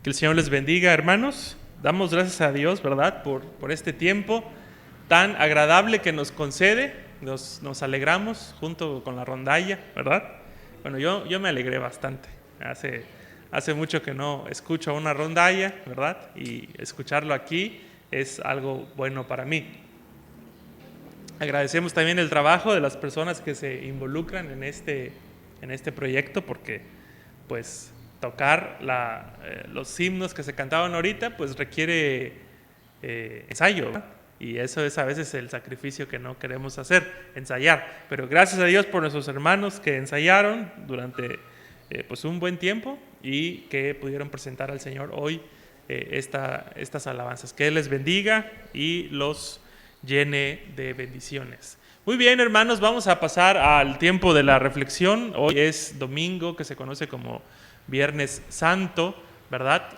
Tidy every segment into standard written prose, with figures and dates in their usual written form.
Que el Señor les bendiga, hermanos. Damos gracias a Dios, ¿verdad?, por este tiempo tan agradable que nos concede. Nos alegramos junto con la rondalla, ¿verdad? Bueno, yo me alegré bastante. Hace mucho que no escucho una rondalla, ¿verdad? Y escucharlo aquí es algo bueno para mí. Agradecemos también el trabajo de las personas que se involucran en este proyecto, porque pues tocar los himnos que se cantaban ahorita pues requiere ensayo, ¿verdad? Y eso es a veces el sacrificio que no queremos hacer, ensayar. Pero gracias a Dios por nuestros hermanos que ensayaron durante pues un buen tiempo y que pudieron presentar al Señor hoy estas alabanzas. Que Él les bendiga y los llene de bendiciones. Muy bien, hermanos, vamos a pasar al tiempo de la reflexión. Hoy es domingo, que se conoce como Viernes Santo, ¿verdad?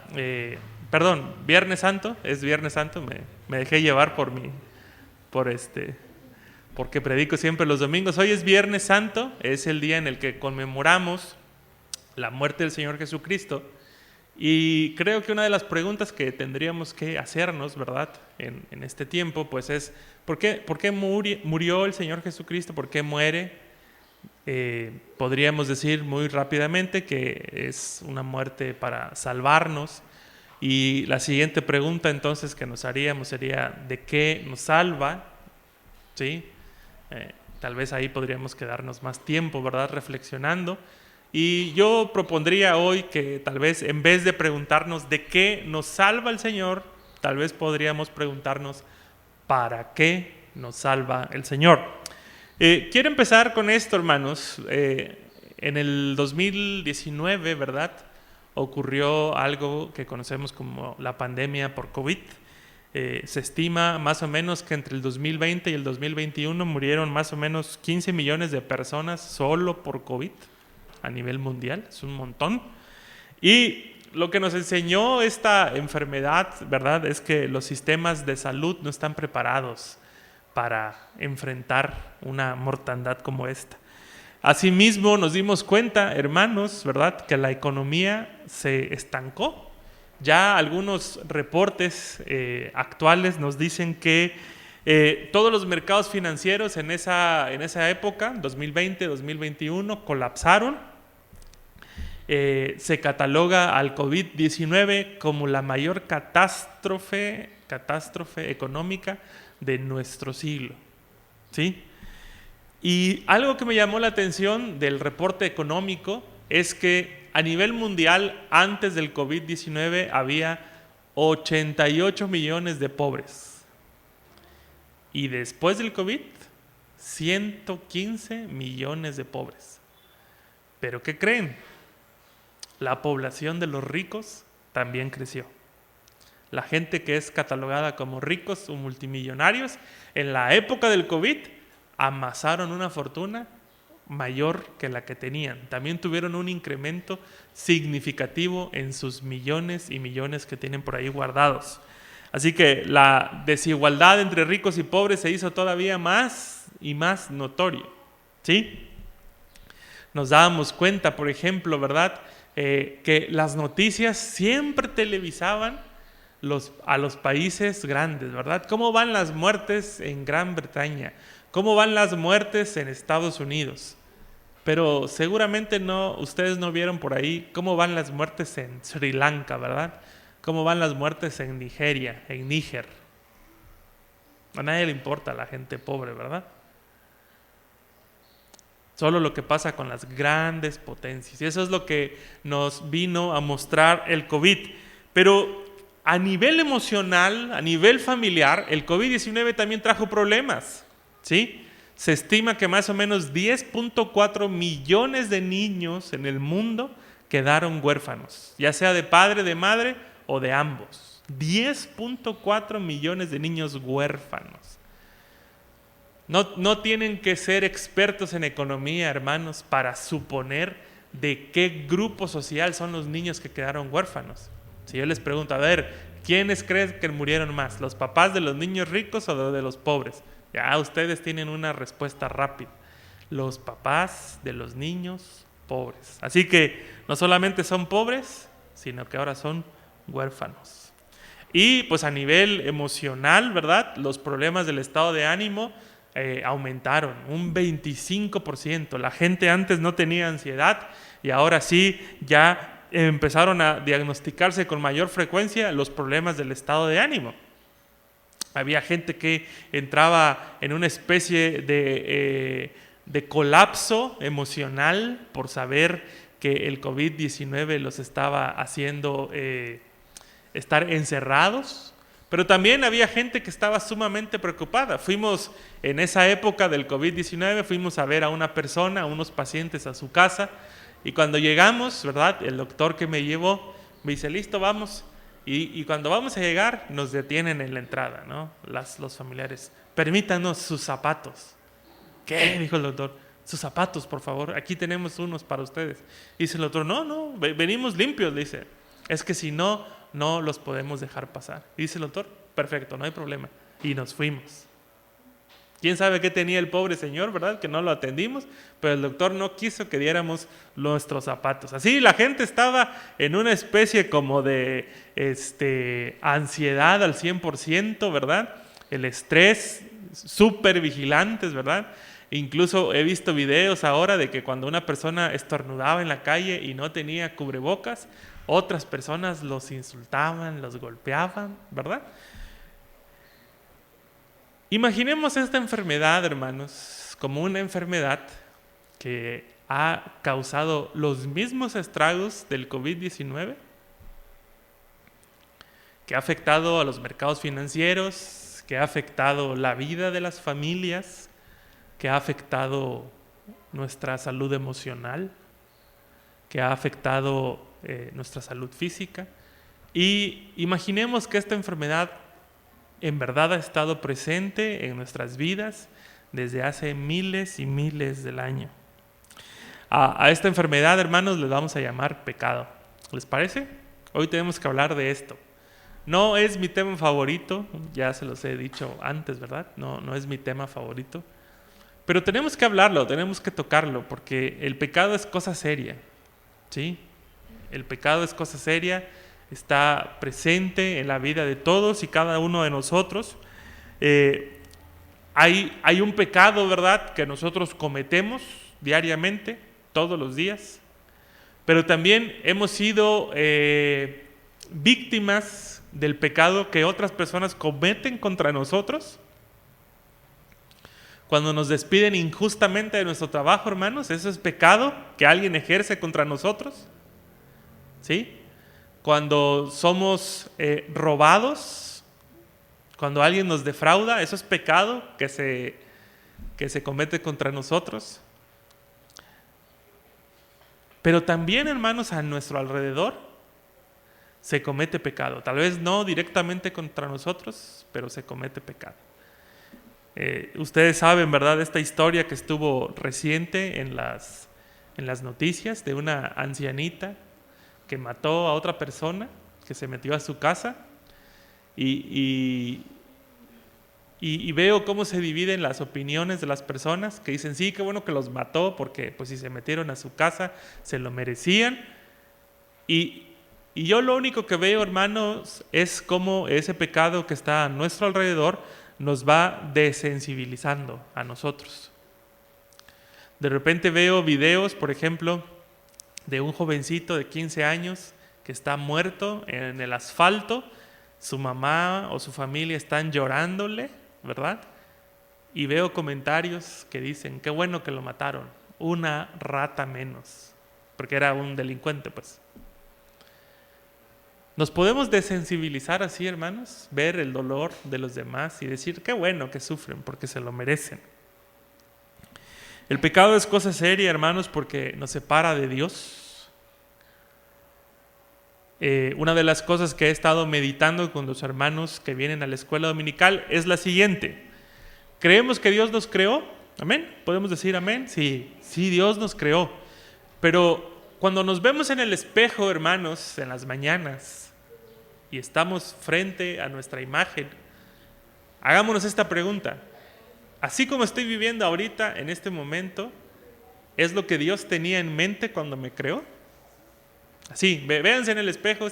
Viernes Santo, es Viernes Santo, me dejé llevar porque predico siempre los domingos. Hoy es Viernes Santo, es el día en el que conmemoramos la muerte del Señor Jesucristo. Y creo que una de las preguntas que tendríamos que hacernos, ¿verdad?, en este tiempo, pues es ¿por qué murió el Señor Jesucristo? ¿Por qué muere? Podríamos decir muy rápidamente que es una muerte para salvarnos. Y la siguiente pregunta entonces que nos haríamos sería ¿de qué nos salva? ¿Sí? Tal vez ahí podríamos quedarnos más tiempo, ¿verdad?, reflexionando. Y yo propondría hoy que tal vez en vez de preguntarnos de qué nos salva el Señor, tal vez podríamos preguntarnos ¿para qué nos salva el Señor? Quiero empezar con esto, hermanos. En el 2019, ¿verdad?, ocurrió algo que conocemos como la pandemia por COVID. Se estima más o menos que entre el 2020 y el 2021 murieron más o menos 15 millones de personas solo por COVID a nivel mundial. Es un montón. Y lo que nos enseñó esta enfermedad, ¿verdad?, es que los sistemas de salud no están preparados para enfrentar una mortandad como esta. Asimismo, nos dimos cuenta, hermanos, ¿verdad?, que la economía se estancó. Ya algunos reportes actuales nos dicen que todos los mercados financieros en esa época, 2020, 2021, colapsaron. Se cataloga al COVID-19 como la mayor catástrofe económica de nuestro siglo, ¿sí? Y algo que me llamó la atención del reporte económico es que a nivel mundial, antes del COVID-19, había 88 millones de pobres. Y después del COVID, 115 millones de pobres. ¿Pero qué creen? La población de los ricos también creció. La gente que es catalogada como ricos o multimillonarios, en la época del COVID, amasaron una fortuna mayor que la que tenían. También tuvieron un incremento significativo en sus millones y millones que tienen por ahí guardados. Así que la desigualdad entre ricos y pobres se hizo todavía más y más notorio, ¿sí? Nos dábamos cuenta, por ejemplo, ¿verdad?, que las noticias siempre televisaban a los países grandes, ¿verdad? ¿Cómo van las muertes en Gran Bretaña? ¿Cómo van las muertes en Estados Unidos? Pero seguramente ustedes no vieron por ahí cómo van las muertes en Sri Lanka, ¿verdad? ¿Cómo van las muertes en Nigeria, en Níger? A nadie le importa a la gente pobre, ¿verdad? Solo lo que pasa con las grandes potencias. Y eso es lo que nos vino a mostrar el COVID. Pero a nivel emocional, a nivel familiar, el COVID-19 también trajo problemas, ¿sí? Se estima que más o menos 10.4 millones de niños en el mundo quedaron huérfanos, ya sea de padre, de madre o de ambos. 10.4 millones de niños huérfanos. No tienen que ser expertos en economía, hermanos, para suponer de qué grupo social son los niños que quedaron huérfanos. Si yo les pregunto, a ver, ¿quiénes creen que murieron más? ¿Los papás de los niños ricos o de los pobres? Ya ustedes tienen una respuesta rápida. Los papás de los niños pobres. Así que no solamente son pobres, sino que ahora son huérfanos. Y pues a nivel emocional, ¿verdad? Los problemas del estado de ánimo aumentaron un 25%. La gente antes no tenía ansiedad y ahora sí ya empezaron a diagnosticarse con mayor frecuencia los problemas del estado de ánimo. Había gente que entraba en una especie de colapso emocional por saber que el COVID-19 los estaba haciendo estar encerrados. Pero también había gente que estaba sumamente preocupada. Fuimos en esa época del COVID-19, fuimos a ver a una persona, a unos pacientes a su casa. Y cuando llegamos, ¿verdad? El doctor que me llevó me dice, listo, vamos. Y cuando vamos a llegar, nos detienen en la entrada, ¿no? Los familiares. Permítanos sus zapatos. ¿Qué? Dijo el doctor. Sus zapatos, por favor. Aquí tenemos unos para ustedes. Dice el doctor, no, venimos limpios, dice. Es que si no, no los podemos dejar pasar. Dice el doctor, perfecto, no hay problema. Y nos fuimos. ¿Quién sabe qué tenía el pobre señor, verdad? Que no lo atendimos, pero el doctor no quiso que diéramos nuestros zapatos. Así la gente estaba en una especie como de ansiedad al 100%, ¿verdad? El estrés, súper vigilantes, ¿verdad? Incluso he visto videos ahora de que cuando una persona estornudaba en la calle y no tenía cubrebocas, otras personas los insultaban, los golpeaban, ¿verdad? Imaginemos esta enfermedad, hermanos, como una enfermedad que ha causado los mismos estragos del COVID-19, que ha afectado a los mercados financieros, que ha afectado la vida de las familias, que ha afectado nuestra salud emocional, que ha afectado nuestra salud física. Y imaginemos que esta enfermedad en verdad ha estado presente en nuestras vidas desde hace miles y miles del año. A esta enfermedad, hermanos, le vamos a llamar pecado. ¿Les parece? Hoy tenemos que hablar de esto. No es mi tema favorito, ya se los he dicho antes, ¿verdad? No es mi tema favorito. Pero tenemos que hablarlo, tenemos que tocarlo, porque el pecado es cosa seria, ¿sí? El pecado es cosa seria, está presente en la vida de todos y cada uno de nosotros. Hay un pecado, ¿verdad?, que nosotros cometemos diariamente, todos los días, pero también hemos sido víctimas del pecado que otras personas cometen contra nosotros. Cuando nos despiden injustamente de nuestro trabajo, hermanos, eso es pecado que alguien ejerce contra nosotros, ¿sí? Cuando somos robados, cuando alguien nos defrauda, eso es pecado que se comete contra nosotros. Pero también, hermanos, a nuestro alrededor se comete pecado. Tal vez no directamente contra nosotros, pero se comete pecado. Ustedes saben, ¿verdad?, esta historia que estuvo reciente en las noticias de una ancianita que mató a otra persona, que se metió a su casa y veo cómo se dividen las opiniones de las personas que dicen, sí, qué bueno que los mató porque pues si se metieron a su casa se lo merecían. Y yo lo único que veo, hermanos, es cómo ese pecado que está a nuestro alrededor nos va desensibilizando a nosotros. De repente veo videos, por ejemplo, de un jovencito de 15 años que está muerto en el asfalto, su mamá o su familia están llorándole, ¿verdad? Y veo comentarios que dicen, qué bueno que lo mataron, una rata menos, porque era un delincuente, pues. Nos podemos desensibilizar así, hermanos, ver el dolor de los demás y decir, qué bueno que sufren porque se lo merecen. El pecado es cosa seria, hermanos, porque nos separa de Dios. Una de las cosas que he estado meditando con los hermanos que vienen a la escuela dominical es la siguiente. ¿Creemos que Dios nos creó? ¿Amén? ¿Podemos decir amén? Sí, Dios nos creó. Pero cuando nos vemos en el espejo, hermanos, en las mañanas, y estamos frente a nuestra imagen, hagámonos esta pregunta. Así como estoy viviendo ahorita, en este momento, ¿es lo que Dios tenía en mente cuando me creó? Así, véanse en el espejo,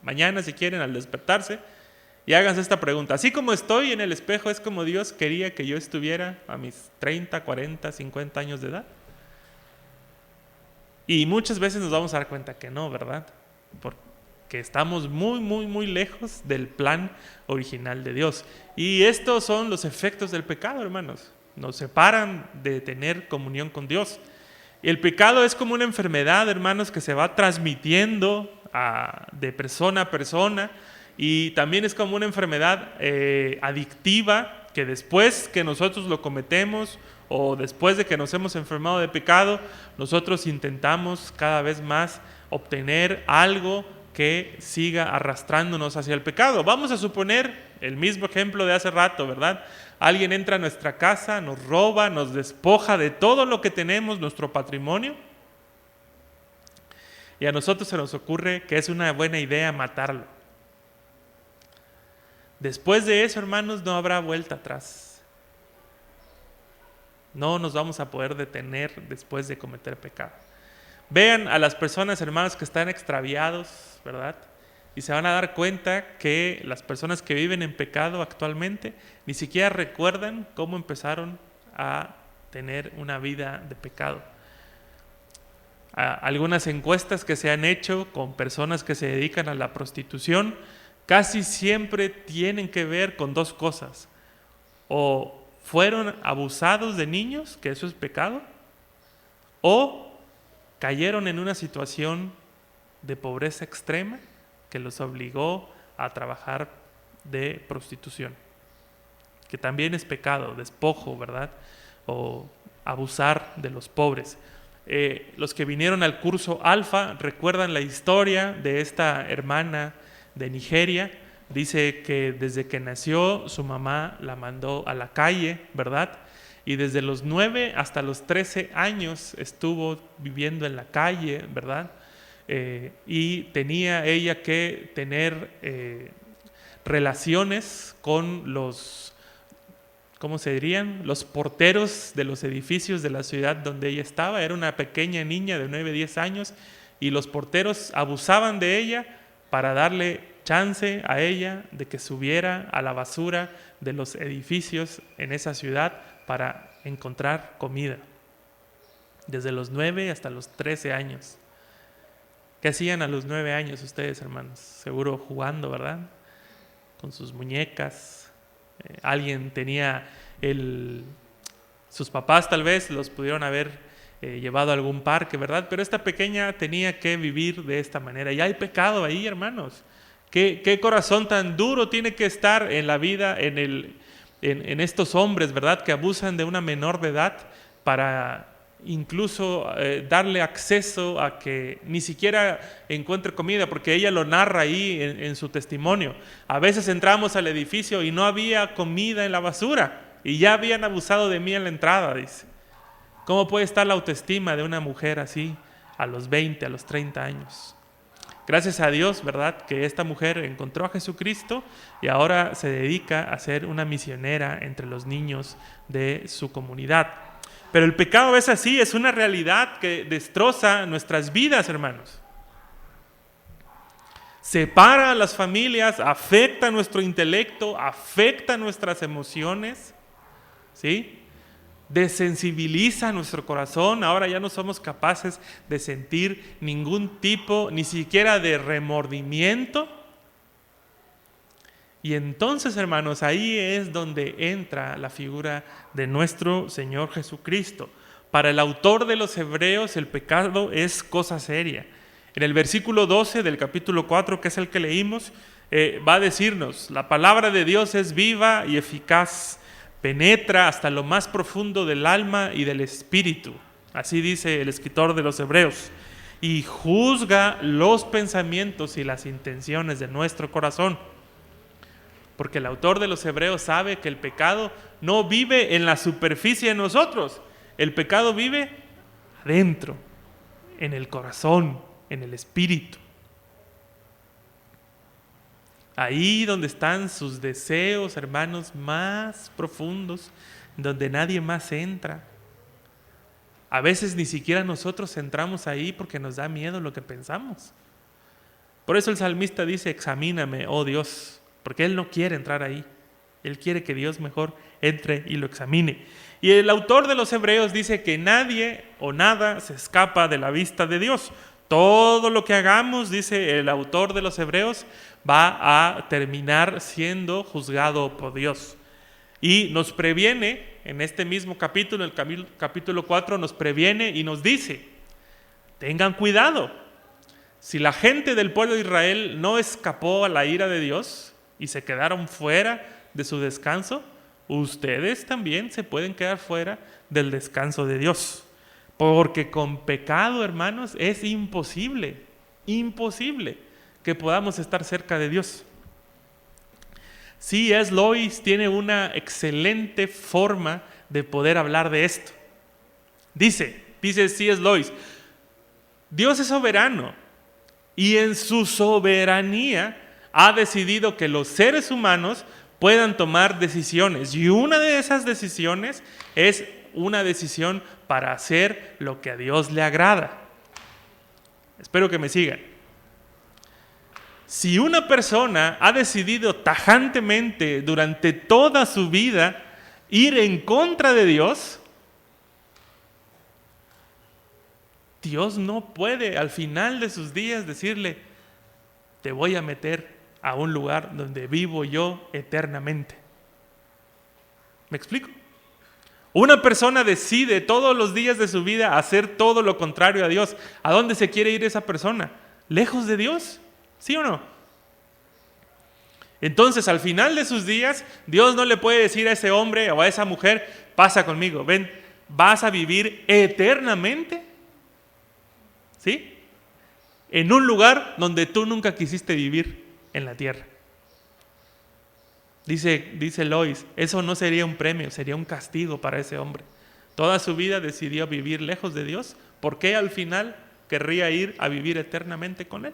mañana si quieren al despertarse y háganse esta pregunta. Así como estoy en el espejo, ¿es como Dios quería que yo estuviera a mis 30, 40, 50 años de edad? Y muchas veces nos vamos a dar cuenta que no, ¿verdad? Porque estamos muy, muy, muy lejos del plan original de Dios. Y estos son los efectos del pecado, hermanos. Nos separan de tener comunión con Dios. Y el pecado es como una enfermedad, hermanos, que se va transmitiendo de persona a persona. Y también es como una enfermedad adictiva, que después que nosotros lo cometemos o después de que nos hemos enfermado de pecado, nosotros intentamos cada vez más obtener algo que siga arrastrándonos hacia el pecado. Vamos a suponer el mismo ejemplo de hace rato, ¿verdad? Alguien entra a nuestra casa, nos roba, nos despoja de todo lo que tenemos, nuestro patrimonio, y a nosotros se nos ocurre que es una buena idea matarlo. Después de eso, hermanos, no habrá vuelta atrás. No nos vamos a poder detener después de cometer pecado. Vean a las personas, hermanos, que están extraviados, ¿verdad? Y se van a dar cuenta que las personas que viven en pecado actualmente ni siquiera recuerdan cómo empezaron a tener una vida de pecado. Algunas encuestas que se han hecho con personas que se dedican a la prostitución casi siempre tienen que ver con dos cosas. O fueron abusados de niños, que eso es pecado, o cayeron en una situación de pobreza extrema que los obligó a trabajar de prostitución, que también es pecado, despojo, ¿verdad? O abusar de los pobres. Los que vinieron al curso Alfa recuerdan la historia de esta hermana de Nigeria. Dice que desde que nació su mamá la mandó a la calle, ¿verdad? Y desde los 9 hasta los 13 años estuvo viviendo en la calle, ¿verdad? Y tenía ella que tener relaciones con los, ¿cómo se dirían? Los porteros de los edificios de la ciudad donde ella estaba. Era una pequeña niña de 9, 10 años y los porteros abusaban de ella para darle chance a ella de que subiera a la basura de los edificios en esa ciudad para encontrar comida. Desde los 9 hasta los 13 años. ¿Qué hacían a los 9 años ustedes, hermanos? Seguro jugando, ¿verdad? Con sus muñecas. Alguien tenía sus papás tal vez los pudieron haber llevado a algún parque, ¿verdad? Pero esta pequeña tenía que vivir de esta manera. Y hay pecado ahí, hermanos. ¿Qué corazón tan duro tiene que estar en la vida, en estos hombres, ¿verdad? Que abusan de una menor de edad para incluso darle acceso a que ni siquiera encuentre comida, porque ella lo narra ahí en su testimonio. A veces entramos al edificio y no había comida en la basura y ya habían abusado de mí en la entrada, dice. ¿Cómo puede estar la autoestima de una mujer así a los 20, a los 30 años? Gracias a Dios, ¿verdad?, que esta mujer encontró a Jesucristo y ahora se dedica a ser una misionera entre los niños de su comunidad. Pero el pecado es así, es una realidad que destroza nuestras vidas, hermanos. Separa a las familias, afecta nuestro intelecto, afecta nuestras emociones, ¿sí? Desensibiliza nuestro corazón. Ahora ya no somos capaces de sentir ningún tipo, ni siquiera de remordimiento. Y entonces, hermanos, ahí es donde entra la figura de nuestro Señor Jesucristo. Para el autor de los Hebreos, el pecado es cosa seria. En el versículo 12 del capítulo 4, que es el que leímos, va a decirnos: la palabra de Dios es viva y eficaz, penetra hasta lo más profundo del alma y del espíritu. Así dice el escritor de los Hebreos. Y juzga los pensamientos y las intenciones de nuestro corazón. Porque el autor de los Hebreos sabe que el pecado no vive en la superficie de nosotros. El pecado vive adentro, en el corazón, en el espíritu. Ahí donde están sus deseos, hermanos, más profundos, donde nadie más entra. A veces ni siquiera nosotros entramos ahí porque nos da miedo lo que pensamos. Por eso el salmista dice, examíname, oh Dios, porque él no quiere entrar ahí. Él quiere que Dios mejor entre y lo examine. Y el autor de los Hebreos dice que nadie o nada se escapa de la vista de Dios. Todo lo que hagamos, dice el autor de los Hebreos, va a terminar siendo juzgado por Dios. Y nos previene, en este mismo capítulo, el capítulo 4, nos previene y nos dice, tengan cuidado. Si la gente del pueblo de Israel no escapó a la ira de Dios y se quedaron fuera de su descanso, ustedes también se pueden quedar fuera del descanso de Dios. Porque con pecado, hermanos, es imposible que podamos estar cerca de Dios. C.S. Lewis tiene una excelente forma de poder hablar de esto. Dice C.S. Lewis, Dios es soberano y en su soberanía ha decidido que los seres humanos puedan tomar decisiones. Y una de esas decisiones es una decisión para hacer lo que a Dios le agrada. Espero que me sigan. Si una persona ha decidido tajantemente durante toda su vida ir en contra de Dios, Dios no puede al final de sus días decirle, te voy a meter a un lugar donde vivo yo eternamente. ¿Me explico? Una persona decide todos los días de su vida hacer todo lo contrario a Dios. ¿A dónde se quiere ir esa persona? ¿Lejos de Dios? ¿Sí o no? Entonces, al final de sus días, Dios no le puede decir a ese hombre o a esa mujer, pasa conmigo, ven, vas a vivir eternamente, ¿sí? En un lugar donde tú nunca quisiste vivir en la tierra. Dice Lois, eso no sería un premio, sería un castigo para ese hombre. Toda su vida decidió vivir lejos de Dios. ¿Por qué al final querría ir a vivir eternamente con Él?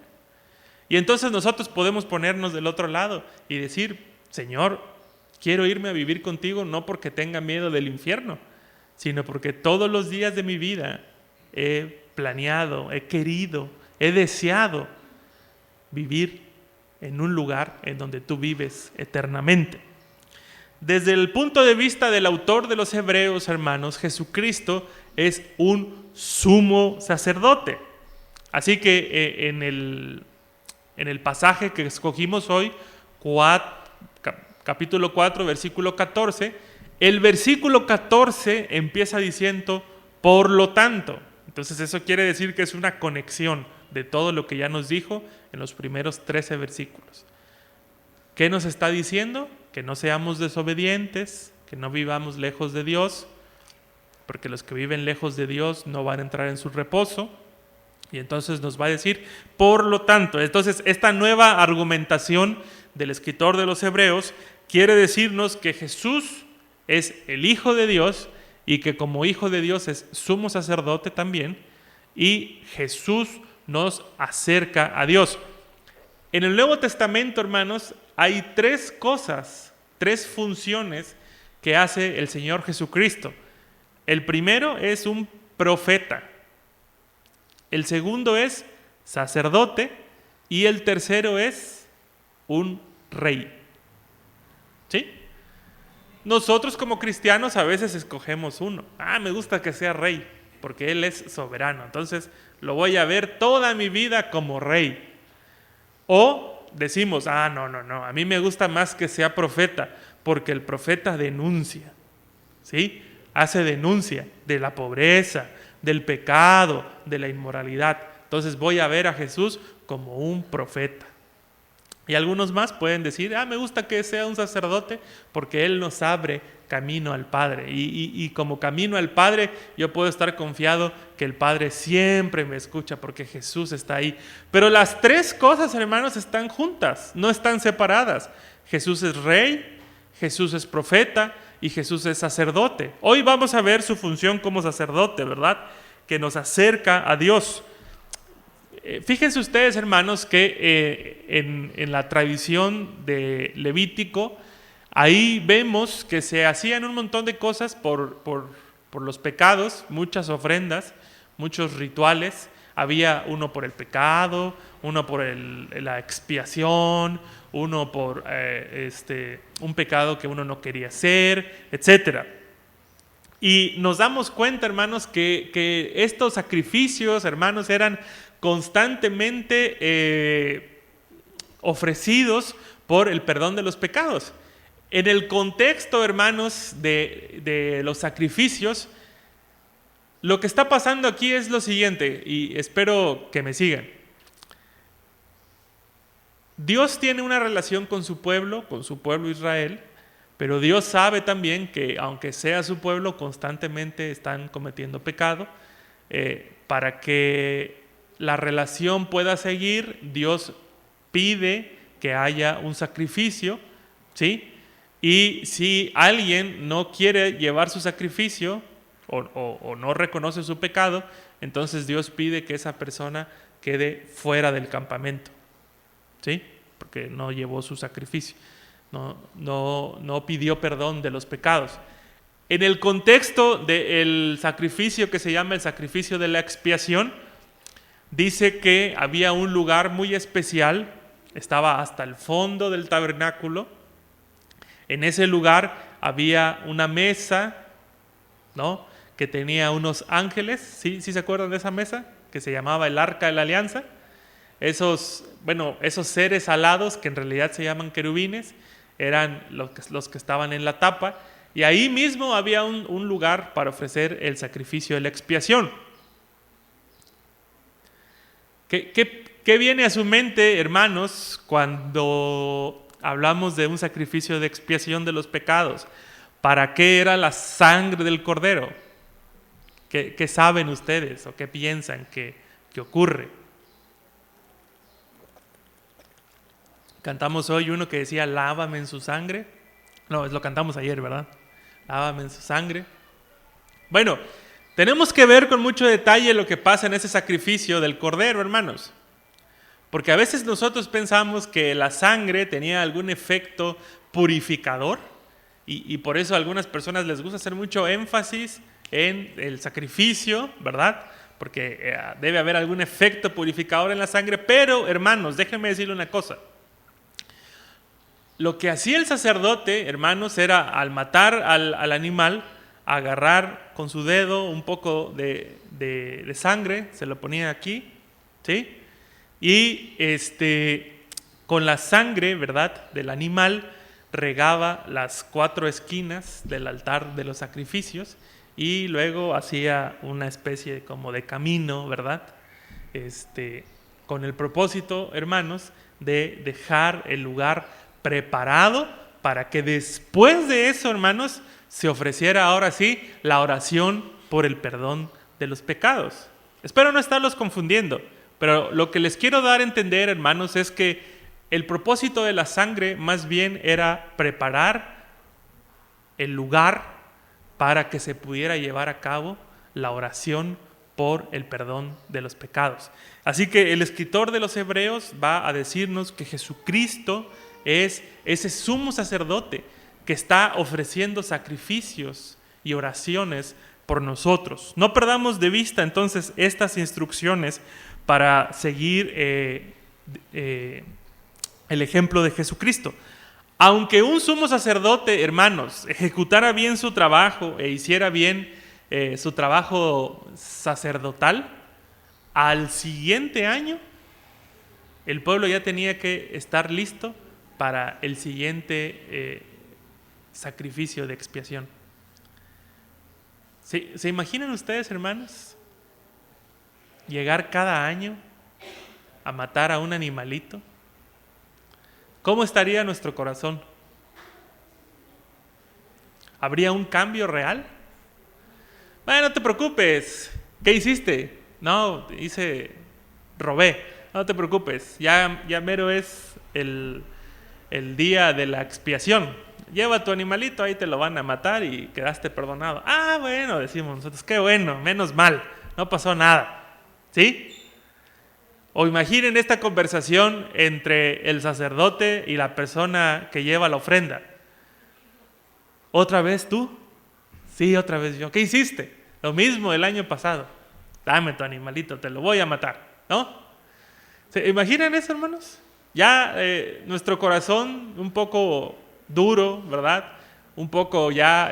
Y entonces nosotros podemos ponernos del otro lado y decir, Señor, quiero irme a vivir contigo no porque tenga miedo del infierno, sino porque todos los días de mi vida he planeado, he querido, he deseado vivir en un lugar en donde tú vives eternamente. Desde el punto de vista del autor de los Hebreos, hermanos, Jesucristo es un sumo sacerdote. Así que en el pasaje que escogimos hoy, capítulo 4, versículo 14, el versículo 14 empieza diciendo, por lo tanto. Entonces eso quiere decir que es una conexión de todo lo que ya nos dijo en los primeros 13 versículos. ¿Qué nos está diciendo? Que no seamos desobedientes, que no vivamos lejos de Dios, porque los que viven lejos de Dios no van a entrar en su reposo. Y entonces nos va a decir, por lo tanto. Entonces, esta nueva argumentación del escritor de los Hebreos quiere decirnos que Jesús es el Hijo de Dios y que como Hijo de Dios es sumo sacerdote también, y Jesús nos acerca a Dios. En el Nuevo Testamento, hermanos, hay tres cosas, tres funciones que hace el Señor Jesucristo. El primero es un profeta. El segundo es sacerdote y el tercero es un rey. ¿Sí? Nosotros como cristianos a veces escogemos uno. Me gusta que sea rey porque Él es soberano. Entonces lo voy a ver toda mi vida como rey. O decimos, no, a mí me gusta más que sea profeta porque el profeta denuncia. ¿Sí? Hace denuncia de la pobreza, del pecado, de la inmoralidad. Entonces voy a ver a Jesús como un profeta. Y algunos más pueden decir, me gusta que sea un sacerdote porque Él nos abre camino al Padre. Y como camino al Padre, yo puedo estar confiado que el Padre siempre me escucha porque Jesús está ahí. Pero las tres cosas, hermanos, están juntas, no están separadas. Jesús es rey, Jesús es profeta y Jesús es sacerdote. Hoy vamos a ver su función como sacerdote, ¿verdad? Que nos acerca a Dios. Fíjense ustedes, hermanos, que en la tradición de Levítico, ahí vemos que se hacían un montón de cosas por los pecados, muchas ofrendas, muchos rituales. Había uno por el pecado, uno por la expiación, uno por un pecado que uno no quería hacer, etc. Y nos damos cuenta, hermanos, que estos sacrificios, hermanos, eran constantemente ofrecidos por el perdón de los pecados. En el contexto, hermanos, de los sacrificios, lo que está pasando aquí es lo siguiente, y espero que me sigan. Dios tiene una relación con su pueblo Israel, pero Dios sabe también que aunque sea su pueblo, constantemente están cometiendo pecado. Para que la relación pueda seguir, Dios pide que haya un sacrificio, ¿sí? Y si alguien no quiere llevar su sacrificio o no reconoce su pecado, entonces Dios pide que esa persona quede fuera del campamento, ¿sí? Porque no llevó su sacrificio, no pidió perdón de los pecados. En el contexto del sacrificio que se llama el sacrificio de la expiación, dice que había un lugar muy especial, estaba hasta el fondo del tabernáculo. En ese lugar había una mesa, ¿no?, que tenía unos ángeles. ¿Sí se acuerdan de esa mesa? Que se llamaba el Arca de la Alianza. Esos seres alados, que en realidad se llaman querubines, eran los que estaban en la tapa. Y ahí mismo había un lugar para ofrecer el sacrificio de la expiación. ¿Qué viene a su mente, hermanos, cuando hablamos de un sacrificio de expiación de los pecados? ¿Para qué era la sangre del cordero? ¿Qué saben ustedes o qué piensan que ocurre? Cantamos hoy uno que decía, lávame en su sangre. No, lo cantamos ayer, ¿verdad? Lávame en su sangre. Bueno, tenemos que ver con mucho detalle lo que pasa en ese sacrificio del cordero, hermanos. Porque a veces nosotros pensamos que la sangre tenía algún efecto purificador y por eso a algunas personas les gusta hacer mucho énfasis en el sacrificio, ¿verdad? Porque debe haber algún efecto purificador en la sangre. Pero, hermanos, déjenme decirle una cosa. Lo que hacía el sacerdote, hermanos, era al matar al animal, agarrar con su dedo un poco de sangre, se lo ponía aquí, ¿sí? Y con la sangre, ¿verdad?, del animal, regaba las 4 esquinas del altar de los sacrificios y luego hacía una especie como de camino, ¿verdad?, con el propósito, hermanos, de dejar el lugar preparado para que después de eso, hermanos, se ofreciera ahora sí la oración por el perdón de los pecados. Espero no estarlos confundiendo, pero lo que les quiero dar a entender, hermanos, es que el propósito de la sangre más bien era preparar el lugar para que se pudiera llevar a cabo la oración por el perdón de los pecados. Así que el escritor de los Hebreos va a decirnos que Jesucristo es ese sumo sacerdote que está ofreciendo sacrificios y oraciones por nosotros. No perdamos de vista entonces estas instrucciones para seguir el ejemplo de Jesucristo. Aunque un sumo sacerdote, hermanos, ejecutara bien su trabajo e hiciera bien su trabajo sacerdotal, al siguiente año el pueblo ya tenía que estar listo para el siguiente sacrificio de expiación. ¿Se imaginan ustedes, hermanos, llegar cada año a matar a un animalito? ¿Cómo estaría nuestro corazón? ¿Habría un cambio real? Bueno, no te preocupes. ¿Qué hiciste? No, robé. No te preocupes. Ya mero es el día de la expiación. Lleva tu animalito, ahí te lo van a matar y quedaste perdonado. Ah, bueno, decimos nosotros, qué bueno, menos mal, no pasó nada. ¿Sí? O imaginen esta conversación entre el sacerdote y la persona que lleva la ofrenda. ¿Otra vez tú? Sí, otra vez yo. ¿Qué hiciste? Lo mismo el año pasado. Dame tu animalito, te lo voy a matar, ¿no? ¿Se imaginan eso, hermanos? Ya nuestro corazón un poco duro, ¿verdad? Un poco ya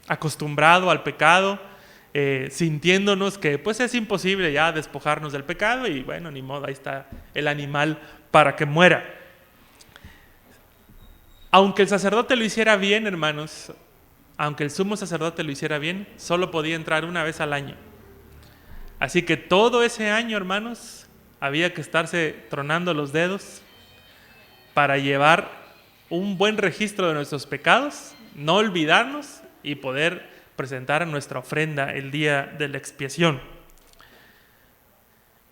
acostumbrado al pecado, sintiéndonos que pues es imposible ya despojarnos del pecado y bueno, ni modo, ahí está el animal para que muera. Aunque el sacerdote lo hiciera bien, hermanos, aunque el sumo sacerdote lo hiciera bien, solo podía entrar una vez al año. Así que todo ese año, hermanos, había que estarse tronando los dedos para llevar un buen registro de nuestros pecados, no olvidarnos y poder presentar nuestra ofrenda el día de la expiación.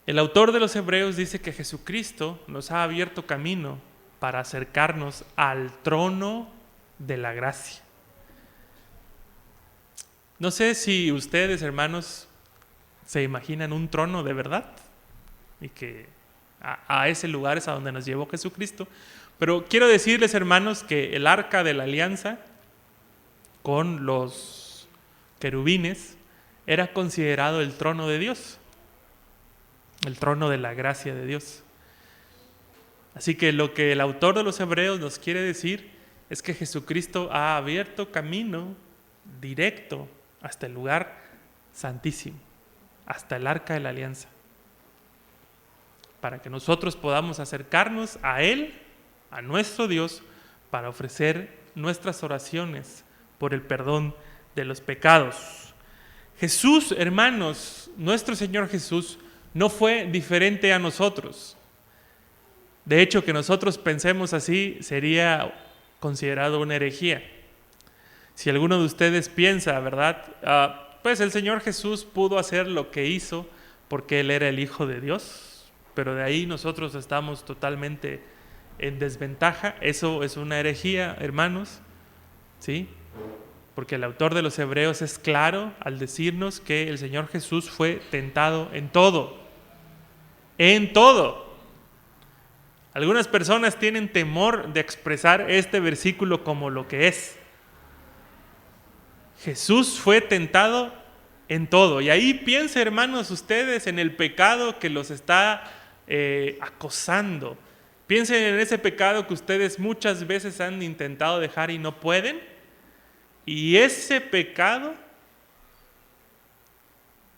El autor de los Hebreos dice que Jesucristo nos ha abierto camino para acercarnos al trono de la gracia. No sé si ustedes, hermanos, se imaginan un trono de verdad y que a ese lugar es a donde nos llevó Jesucristo. Pero quiero decirles, hermanos, que el arca de la alianza con los querubines era considerado el trono de Dios, el trono de la gracia de Dios. Así que lo que el autor de los Hebreos nos quiere decir es que Jesucristo ha abierto camino directo hasta el lugar santísimo, hasta el arca de la alianza, para que nosotros podamos acercarnos a Él, a nuestro Dios, para ofrecer nuestras oraciones por el perdón de los pecados. Jesús, hermanos, nuestro Señor Jesús, no fue diferente a nosotros. De hecho, que nosotros pensemos así sería considerado una herejía. Si alguno de ustedes piensa, ¿verdad? Pues el Señor Jesús pudo hacer lo que hizo porque Él era el Hijo de Dios, pero de ahí nosotros estamos totalmente en desventaja. Eso es una herejía, hermanos, ¿sí? Porque el autor de los Hebreos es claro al decirnos que el Señor Jesús fue tentado en todo. En todo. Algunas personas tienen temor de expresar este versículo como lo que es. Jesús fue tentado en todo. Y ahí piensen, hermanos, ustedes en el pecado que los está acosando. Piensen en ese pecado que ustedes muchas veces han intentado dejar y no pueden. Y ese pecado,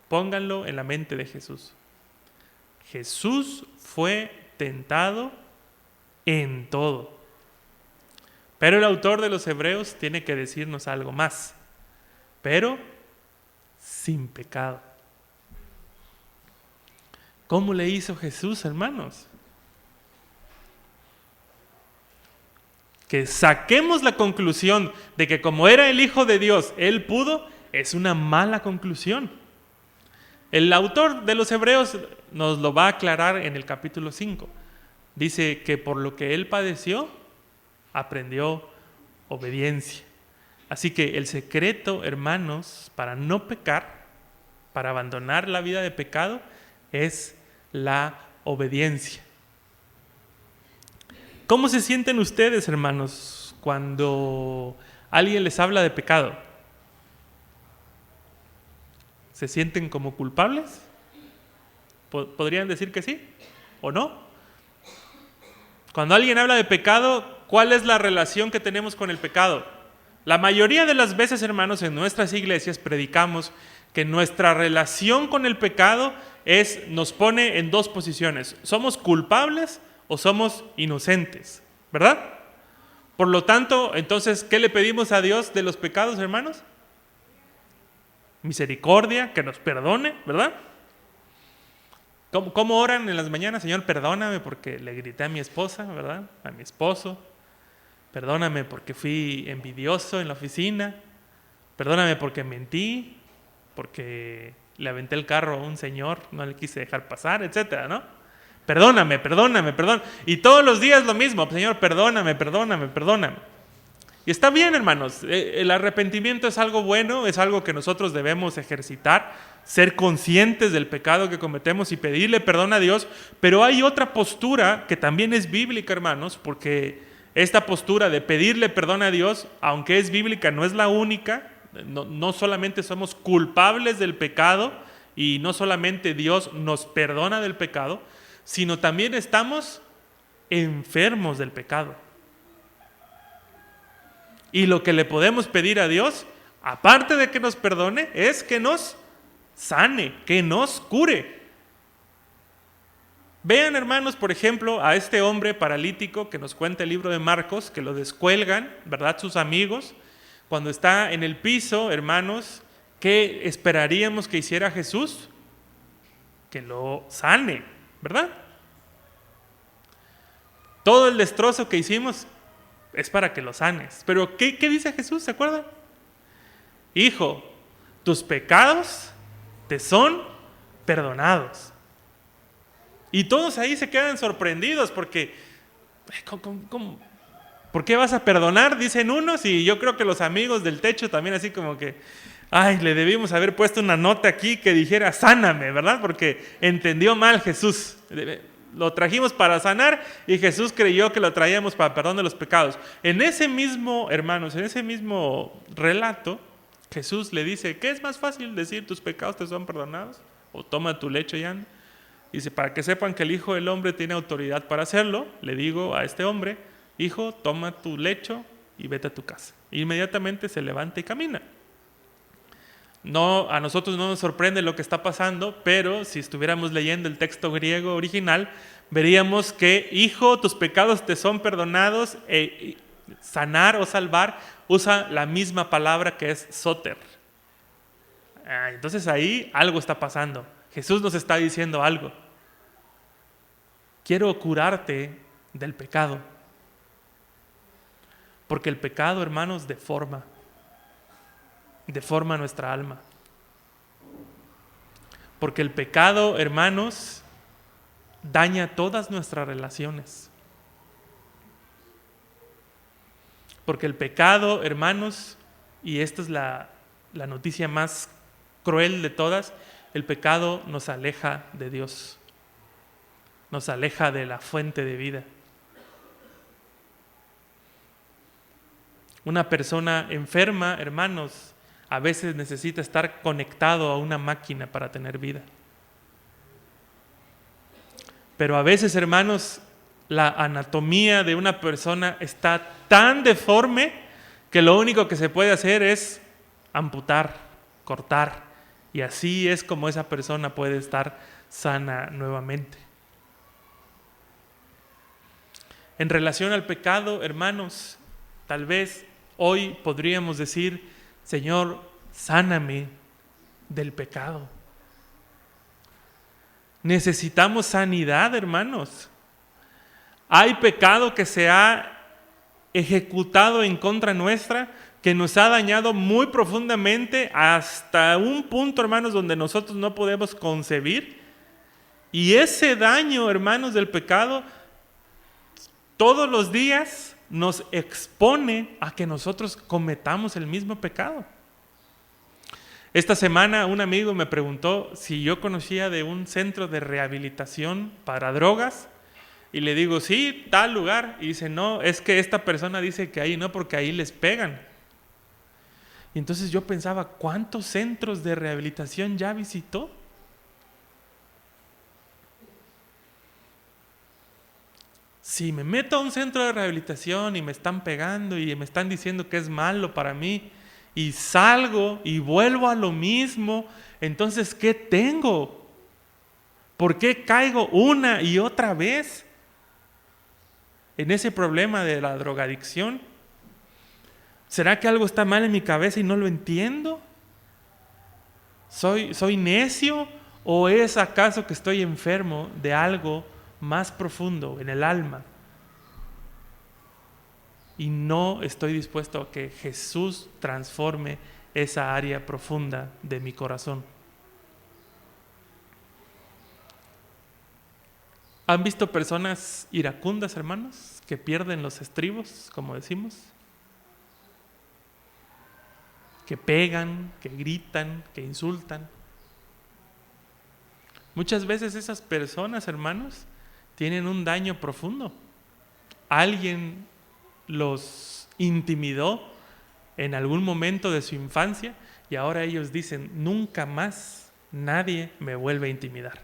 pónganlo en la mente de Jesús. Jesús fue tentado en todo. Pero el autor de los Hebreos tiene que decirnos algo más. Pero sin pecado. ¿Cómo le hizo Jesús, hermanos? Que saquemos la conclusión de que como era el Hijo de Dios, Él pudo, es una mala conclusión. El autor de los Hebreos nos lo va a aclarar en el capítulo 5. Dice que por lo que Él padeció, aprendió obediencia. Así que el secreto, hermanos, para no pecar, para abandonar la vida de pecado, es la obediencia. ¿Cómo se sienten ustedes, hermanos, cuando alguien les habla de pecado? ¿Se sienten como culpables? ¿Podrían decir que sí o no? Cuando alguien habla de pecado, ¿cuál es la relación que tenemos con el pecado? La mayoría de las veces, hermanos, en nuestras iglesias predicamos que nuestra relación con el pecado nos pone en dos posiciones. ¿Somos culpables o somos inocentes? ¿Verdad? Por lo tanto, entonces, ¿qué le pedimos a Dios de los pecados, hermanos? Misericordia, que nos perdone, ¿verdad? ¿Cómo oran en las mañanas? Señor, perdóname porque le grité a mi esposa, ¿verdad? A mi esposo. Perdóname porque fui envidioso en la oficina. Perdóname porque mentí, porque le aventé el carro a un señor, no le quise dejar pasar, etcétera, ¿no? Perdóname. Y todos los días lo mismo, Señor, perdóname. Y está bien, hermanos, el arrepentimiento es algo bueno, es algo que nosotros debemos ejercitar, ser conscientes del pecado que cometemos y pedirle perdón a Dios, pero hay otra postura que también es bíblica, hermanos, porque esta postura de pedirle perdón a Dios, aunque es bíblica, no es la única. No solamente somos culpables del pecado y no solamente Dios nos perdona del pecado, sino también estamos enfermos del pecado. Y lo que le podemos pedir a Dios, aparte de que nos perdone, es que nos sane, que nos cure. Vean, hermanos, por ejemplo, a este hombre paralítico que nos cuenta el libro de Marcos, que lo descuelgan, ¿verdad?, sus amigos. Cuando está en el piso, hermanos, ¿qué esperaríamos que hiciera Jesús? Que lo sane, ¿verdad? Todo el destrozo que hicimos es para que lo sanes. Pero ¿qué dice Jesús? ¿Se acuerdan? Hijo, tus pecados te son perdonados. Y todos ahí se quedan sorprendidos porque ¿cómo? ¿Por qué vas a perdonar? Dicen unos, y yo creo que los amigos del techo también así como que, ay, le debimos haber puesto una nota aquí que dijera sáname, ¿verdad? Porque entendió mal Jesús. Lo trajimos para sanar y Jesús creyó que lo traíamos para perdón de los pecados. En ese mismo, hermanos, en ese mismo relato, Jesús le dice, ¿qué es más fácil decir tus pecados te son perdonados? O toma tu lecho y anda. Dice, para que sepan que el Hijo del Hombre tiene autoridad para hacerlo, le digo a este hombre, hijo, toma tu lecho y vete a tu casa. Inmediatamente se levanta y camina. No, a nosotros no nos sorprende lo que está pasando, pero si estuviéramos leyendo el texto griego original, veríamos que, hijo, tus pecados te son perdonados, sanar o salvar usa la misma palabra que es soter. Entonces ahí algo está pasando. Jesús nos está diciendo algo. Quiero curarte del pecado. Porque el pecado, hermanos, deforma nuestra alma. Porque el pecado, hermanos, daña todas nuestras relaciones. Porque el pecado, hermanos, y esta es la noticia más cruel de todas, el pecado nos aleja de Dios, nos aleja de la fuente de vida. Una persona enferma, hermanos, a veces necesita estar conectado a una máquina para tener vida. Pero a veces, hermanos, la anatomía de una persona está tan deforme que lo único que se puede hacer es amputar, cortar. Y así es como esa persona puede estar sana nuevamente. En relación al pecado, hermanos, tal vez hoy podríamos decir, Señor, sáname del pecado. Necesitamos sanidad, hermanos. Hay pecado que se ha ejecutado en contra nuestra, que nos ha dañado muy profundamente hasta un punto, hermanos, donde nosotros no podemos concebir. Y ese daño, hermanos, del pecado, todos los días nos expone a que nosotros cometamos el mismo pecado. Esta semana un amigo me preguntó si yo conocía de un centro de rehabilitación para drogas, y le digo, sí, tal lugar. Y dice, no, es que esta persona dice que ahí no, porque ahí les pegan. Y entonces yo pensaba, ¿cuántos centros de rehabilitación ya visitó? Si me meto a un centro de rehabilitación y me están pegando y me están diciendo que es malo para mí, y salgo y vuelvo a lo mismo, entonces, ¿qué tengo? ¿Por qué caigo una y otra vez en ese problema de la drogadicción? ¿Será que algo está mal en mi cabeza y no lo entiendo? ¿Soy necio? ¿O es acaso que estoy enfermo de algo más profundo en el alma? Y no estoy dispuesto a que Jesús transforme esa área profunda de mi corazón. ¿Han visto personas iracundas, hermanos, que pierden los estribos, como decimos? Que pegan, que gritan, que insultan. Muchas veces esas personas, hermanos, tienen un daño profundo. Alguien los intimidó en algún momento de su infancia y ahora ellos dicen, nunca más nadie me vuelve a intimidar.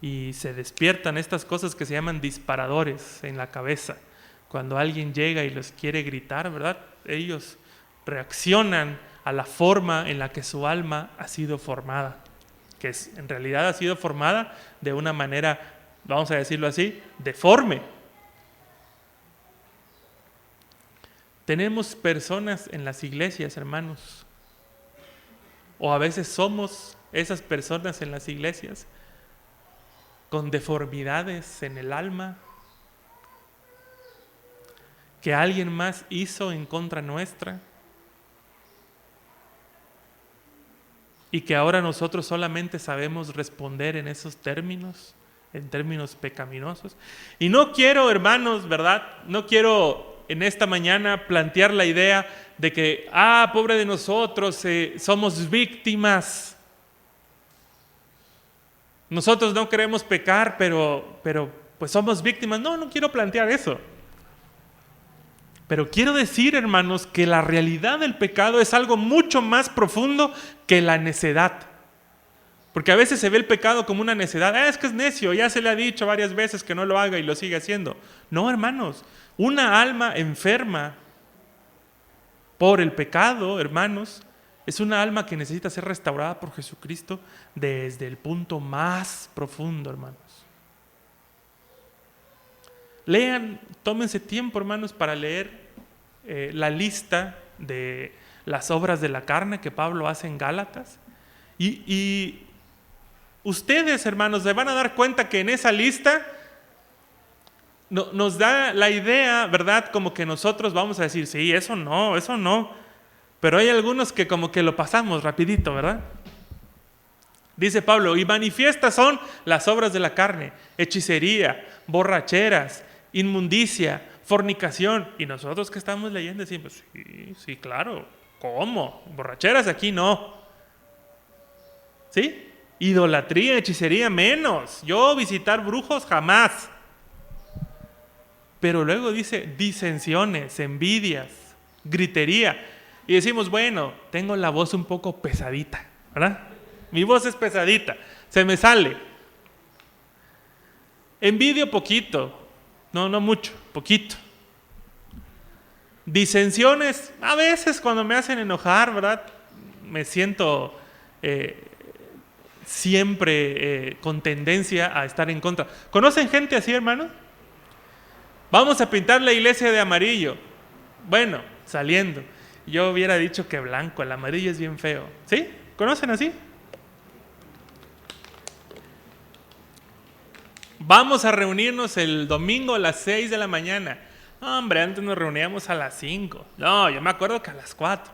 Y se despiertan estas cosas que se llaman disparadores en la cabeza. Cuando alguien llega y les quiere gritar, ¿verdad? Ellos reaccionan a la forma en la que su alma ha sido formada, que en realidad ha sido formada de una manera, vamos a decirlo así, deforme. Tenemos personas en las iglesias, hermanos, o a veces somos esas personas en las iglesias con deformidades en el alma que alguien más hizo en contra nuestra y que ahora nosotros solamente sabemos responder en esos términos, en términos pecaminosos. Y no quiero, hermanos, ¿verdad? No quiero en esta mañana plantear la idea de que, pobre de nosotros, somos víctimas. Nosotros no queremos pecar, pero pues somos víctimas. No quiero plantear eso. Pero quiero decir, hermanos, que la realidad del pecado es algo mucho más profundo que la necedad. Porque a veces se ve el pecado como una necedad. Es que es necio, ya se le ha dicho varias veces que no lo haga y lo sigue haciendo. No, hermanos, una alma enferma por el pecado, hermanos, es una alma que necesita ser restaurada por Jesucristo desde el punto más profundo, hermanos. Lean, tómense tiempo, hermanos, para leer la lista de las obras de la carne que Pablo hace en Gálatas. Y ustedes, hermanos, se van a dar cuenta que en esa lista nos da la idea, ¿verdad? Como que nosotros vamos a decir, sí, eso no. Pero hay algunos que como que lo pasamos rapidito, ¿verdad? Dice Pablo, y manifiestas son las obras de la carne: hechicería, borracheras, inmundicia, fornicación. Y nosotros que estamos leyendo decimos, sí, claro, ¿cómo? Borracheras aquí no. ¿Sí? Idolatría, hechicería, menos. Yo visitar brujos jamás. Pero luego dice disensiones, envidias, gritería. Y decimos, bueno, tengo la voz un poco pesadita, ¿verdad? Mi voz es pesadita, se me sale. Envidio poquito, no mucho, poquito. Disensiones, a veces cuando me hacen enojar, ¿verdad? Me siento siempre con tendencia a estar en contra. ¿Conocen gente así, hermano? Vamos a pintar la iglesia de amarillo. Bueno, saliendo. Yo hubiera dicho que blanco, el amarillo es bien feo. ¿Sí? ¿Conocen así? Vamos a reunirnos el domingo a las 6 de la mañana. No, hombre, antes nos reuníamos a las 5. No, yo me acuerdo que a las 4.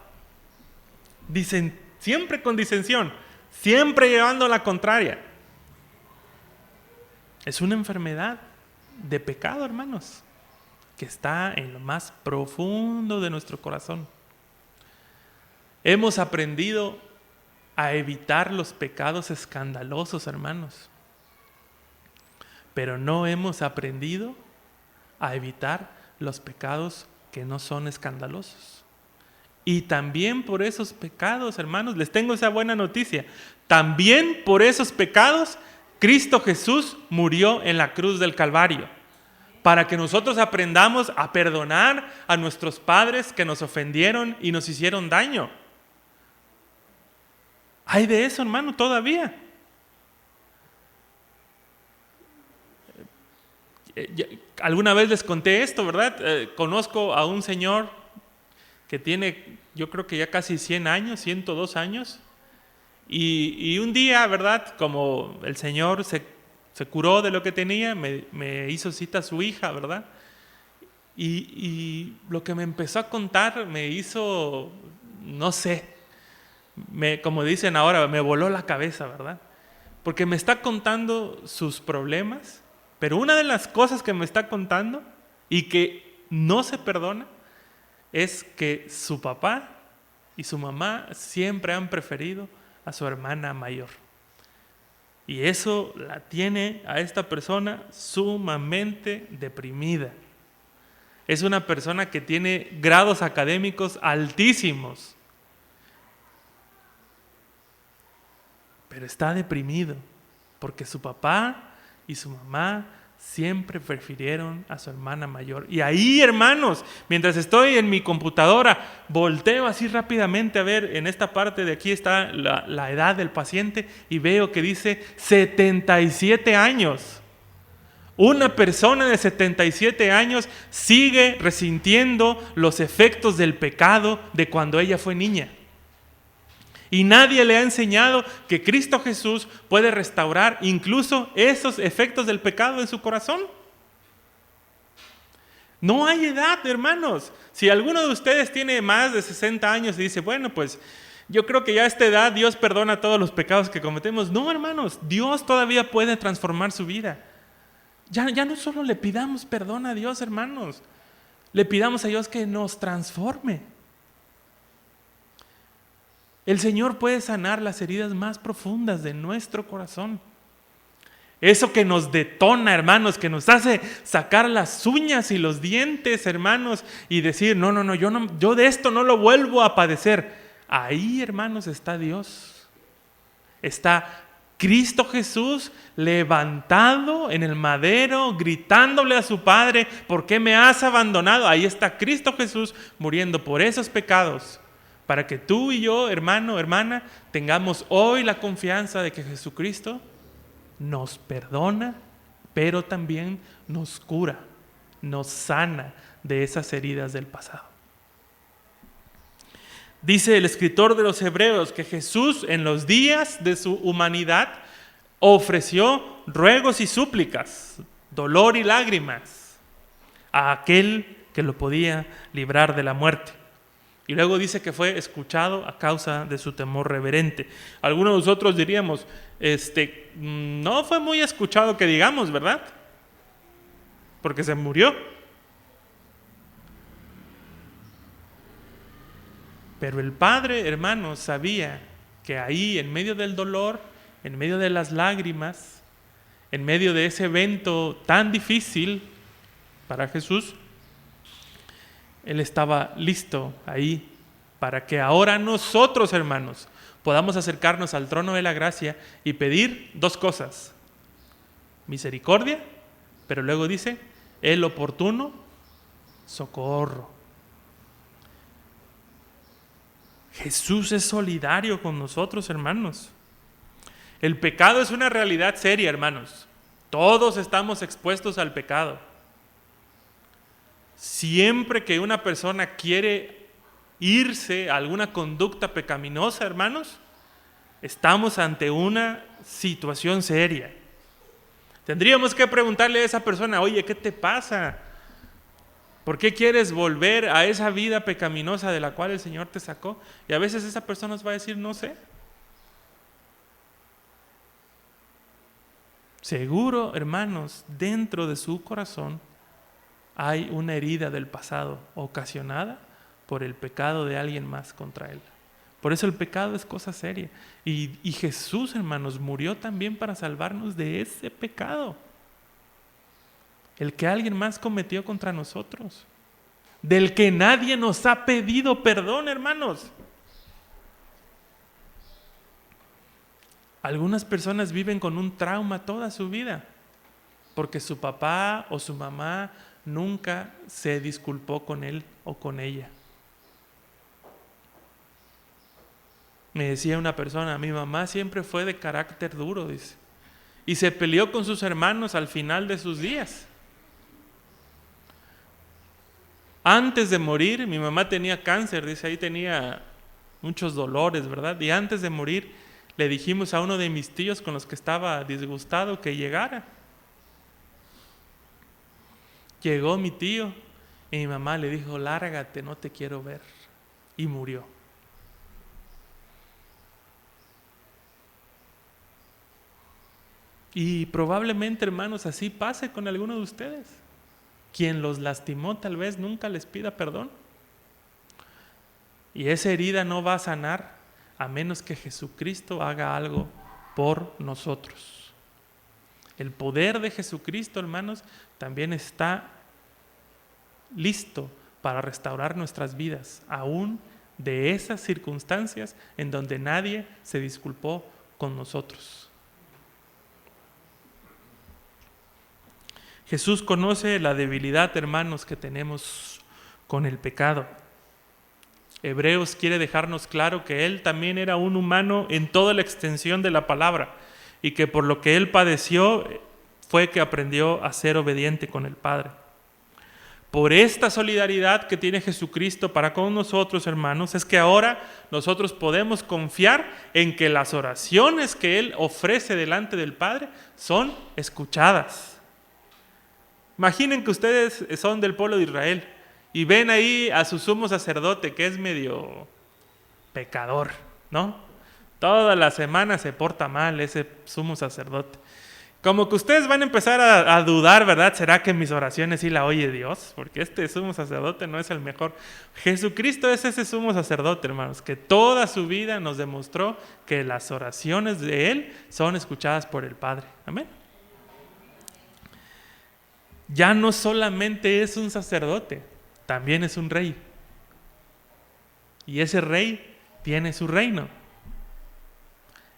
Dicen, siempre con disensión, siempre llevando la contraria. Es una enfermedad de pecado, hermanos, que está en lo más profundo de nuestro corazón. Hemos aprendido a evitar los pecados escandalosos, hermanos, pero no hemos aprendido a evitar los pecados que no son escandalosos. Y también por esos pecados, hermanos, les tengo esa buena noticia. También por esos pecados, Cristo Jesús murió en la cruz del Calvario, para que nosotros aprendamos a perdonar a nuestros padres que nos ofendieron y nos hicieron daño. Hay de eso, hermano, todavía. Alguna vez les conté esto, ¿verdad? Conozco a un señor que tiene, yo creo que ya casi 100 años, 102 años. Y un día, ¿verdad? Como el señor se curó de lo que tenía, me hizo cita a su hija, ¿verdad? Y lo que me empezó a contar me hizo, no sé, como dicen ahora, me voló la cabeza, ¿verdad? Porque me está contando sus problemas, pero una de las cosas que me está contando y que no se perdona es que su papá y su mamá siempre han preferido a su hermana mayor. Y eso la tiene a esta persona sumamente deprimida. Es una persona que tiene grados académicos altísimos. pero está deprimido porque su papá y su mamá siempre prefirieron a su hermana mayor. Y ahí, hermanos, mientras estoy en mi computadora, volteo así rápidamente a ver, en esta parte de aquí está la edad del paciente y veo que dice 77 años. Una persona de 77 años sigue resintiendo los efectos del pecado de cuando ella fue niña. Y nadie le ha enseñado que Cristo Jesús puede restaurar incluso esos efectos del pecado en su corazón. No hay edad, hermanos. Si alguno de ustedes tiene más de 60 años y dice, bueno, pues yo creo que ya a esta edad Dios perdona todos los pecados que cometemos. No, hermanos, Dios todavía puede transformar su vida. Ya no solo le pidamos perdón a Dios, hermanos. Le pidamos a Dios que nos transforme. El Señor puede sanar las heridas más profundas de nuestro corazón. Eso que nos detona, hermanos, que nos hace sacar las uñas y los dientes, hermanos, y decir, no, yo de esto no lo vuelvo a padecer. Ahí, hermanos, está Dios. Está Cristo Jesús levantado en el madero, gritándole a su Padre, ¿por qué me has abandonado? Ahí está Cristo Jesús muriendo por esos pecados, para que tú y yo, hermano, hermana, tengamos hoy la confianza de que Jesucristo nos perdona, pero también nos cura, nos sana de esas heridas del pasado. Dice el escritor de los Hebreos que Jesús en los días de su humanidad ofreció ruegos y súplicas, dolor y lágrimas a aquel que lo podía librar de la muerte. Y luego dice que fue escuchado a causa de su temor reverente. Algunos de nosotros diríamos, no fue muy escuchado que digamos, ¿verdad? Porque se murió. Pero el Padre, hermanos, sabía que ahí, en medio del dolor, en medio de las lágrimas, en medio de ese evento tan difícil para Jesús, Él estaba listo ahí para que ahora nosotros, hermanos, podamos acercarnos al trono de la gracia y pedir dos cosas: misericordia, pero luego dice, el oportuno socorro. Jesús es solidario con nosotros, hermanos. El pecado es una realidad seria, hermanos. Todos estamos expuestos al pecado. Siempre que una persona quiere irse a alguna conducta pecaminosa, hermanos, estamos ante una situación seria. Tendríamos que preguntarle a esa persona, oye, ¿qué te pasa? ¿Por qué quieres volver a esa vida pecaminosa de la cual el Señor te sacó? Y a veces esa persona nos va a decir, no sé. Seguro, hermanos, dentro de su corazón hay una herida del pasado ocasionada por el pecado de alguien más contra él. Por eso el pecado es cosa seria. Y Jesús, hermanos, murió también para salvarnos de ese pecado. El que alguien más cometió contra nosotros. Del que nadie nos ha pedido perdón, hermanos. Algunas personas viven con un trauma toda su vida porque su papá o su mamá nunca se disculpó con él o con ella. Me decía una persona, mi mamá siempre fue de carácter duro, dice, y se peleó con sus hermanos al final de sus días. Antes de morir, mi mamá tenía cáncer, dice, ahí tenía muchos dolores, ¿verdad? Y antes de morir, le dijimos a uno de mis tíos con los que estaba disgustado que llegara. Llegó mi tío y mi mamá le dijo, lárgate, no te quiero ver. Y murió. Y probablemente, hermanos, así pase con alguno de ustedes. Quien los lastimó tal vez nunca les pida perdón. Y esa herida no va a sanar a menos que Jesucristo haga algo por nosotros. El poder de Jesucristo, hermanos, también está listo para restaurar nuestras vidas, aún de esas circunstancias en donde nadie se disculpó con nosotros. Jesús conoce la debilidad, hermanos, que tenemos con el pecado. Hebreos quiere dejarnos claro que Él también era un humano en toda la extensión de la palabra y que por lo que Él padeció fue que aprendió a ser obediente con el Padre. Por esta solidaridad que tiene Jesucristo para con nosotros, hermanos, es que ahora nosotros podemos confiar en que las oraciones que Él ofrece delante del Padre son escuchadas. Imaginen que ustedes son del pueblo de Israel y ven ahí a su sumo sacerdote, que es medio pecador, ¿no? Toda la semana se porta mal ese sumo sacerdote. Como que ustedes van a empezar a dudar, ¿verdad? ¿Será que mis oraciones sí la oye Dios? Porque este sumo sacerdote no es el mejor. Jesucristo es ese sumo sacerdote, hermanos, que toda su vida nos demostró que las oraciones de Él son escuchadas por el Padre. Amén. Ya no solamente es un sacerdote, también es un rey. Y ese rey tiene su reino.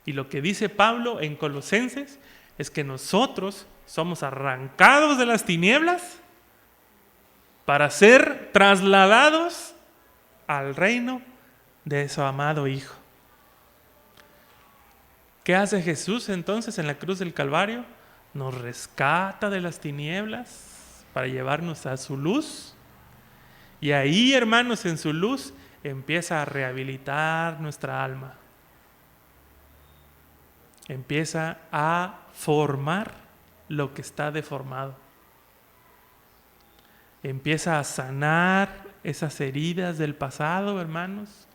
Y lo que dice Pablo en Colosenses es que nosotros somos arrancados de las tinieblas para ser trasladados al reino de su amado Hijo. ¿Qué hace Jesús entonces en la cruz del Calvario? Nos rescata de las tinieblas para llevarnos a su luz. Y ahí, hermanos, en su luz empieza a rehabilitar nuestra alma. Empieza a formar lo que está deformado. Empieza a sanar esas heridas del pasado, hermanos.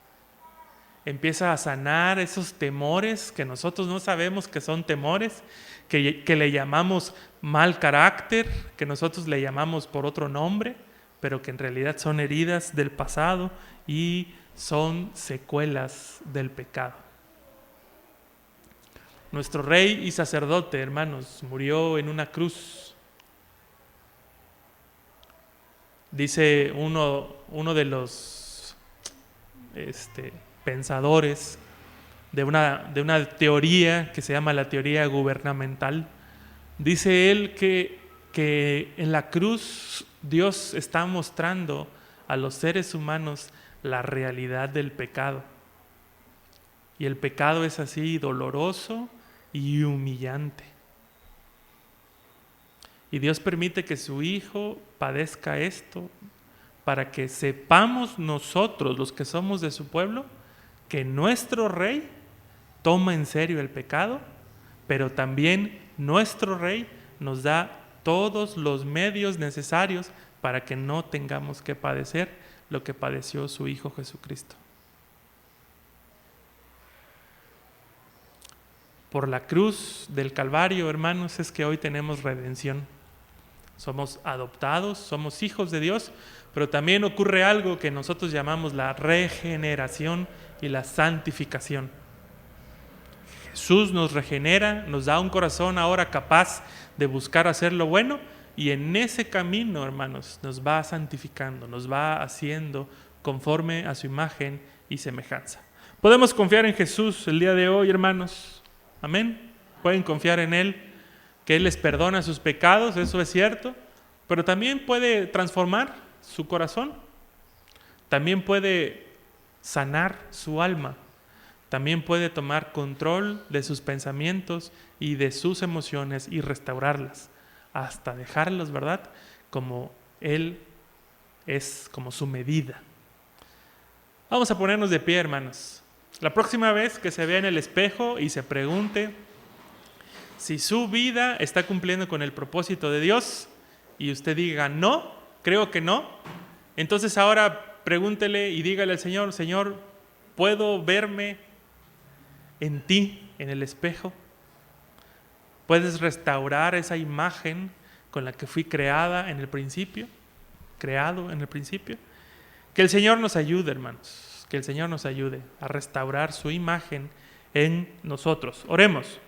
Empieza a sanar esos temores que nosotros no sabemos que son temores, que le llamamos mal carácter, que nosotros le llamamos por otro nombre, pero que en realidad son heridas del pasado y son secuelas del pecado. Nuestro rey y sacerdote, hermanos, murió en una cruz. Dice uno de los pensadores de una teoría que se llama la teoría gubernamental, dice él que en la cruz Dios está mostrando a los seres humanos la realidad del pecado. Y el pecado es así doloroso y humillante. Y Dios permite que su Hijo padezca esto para que sepamos nosotros, los que somos de su pueblo, que nuestro Rey toma en serio el pecado, pero también nuestro Rey nos da todos los medios necesarios para que no tengamos que padecer lo que padeció su Hijo Jesucristo. Por la cruz del Calvario, hermanos, es que hoy tenemos redención. Somos adoptados, somos hijos de Dios, pero también ocurre algo que nosotros llamamos la regeneración y la santificación. Jesús nos regenera, nos da un corazón ahora capaz de buscar hacer lo bueno, y en ese camino, hermanos, nos va santificando, nos va haciendo conforme a su imagen y semejanza. Podemos confiar en Jesús el día de hoy, hermanos. Amén. Pueden confiar en Él, que Él les perdona sus pecados, eso es cierto, pero también puede transformar su corazón, también puede sanar su alma, también puede tomar control de sus pensamientos y de sus emociones y restaurarlas, hasta dejarlos, ¿verdad?, como Él es, como su medida. Vamos a ponernos de pie, hermanos. La próxima vez que se vea en el espejo y se pregunte si su vida está cumpliendo con el propósito de Dios y usted diga no, creo que no, entonces ahora pregúntele y dígale al Señor: Señor, ¿puedo verme en ti, en el espejo? ¿Puedes restaurar esa imagen con la que fui creado en el principio? Que el Señor nos ayude, hermanos, que el Señor nos ayude a restaurar su imagen en nosotros. Oremos.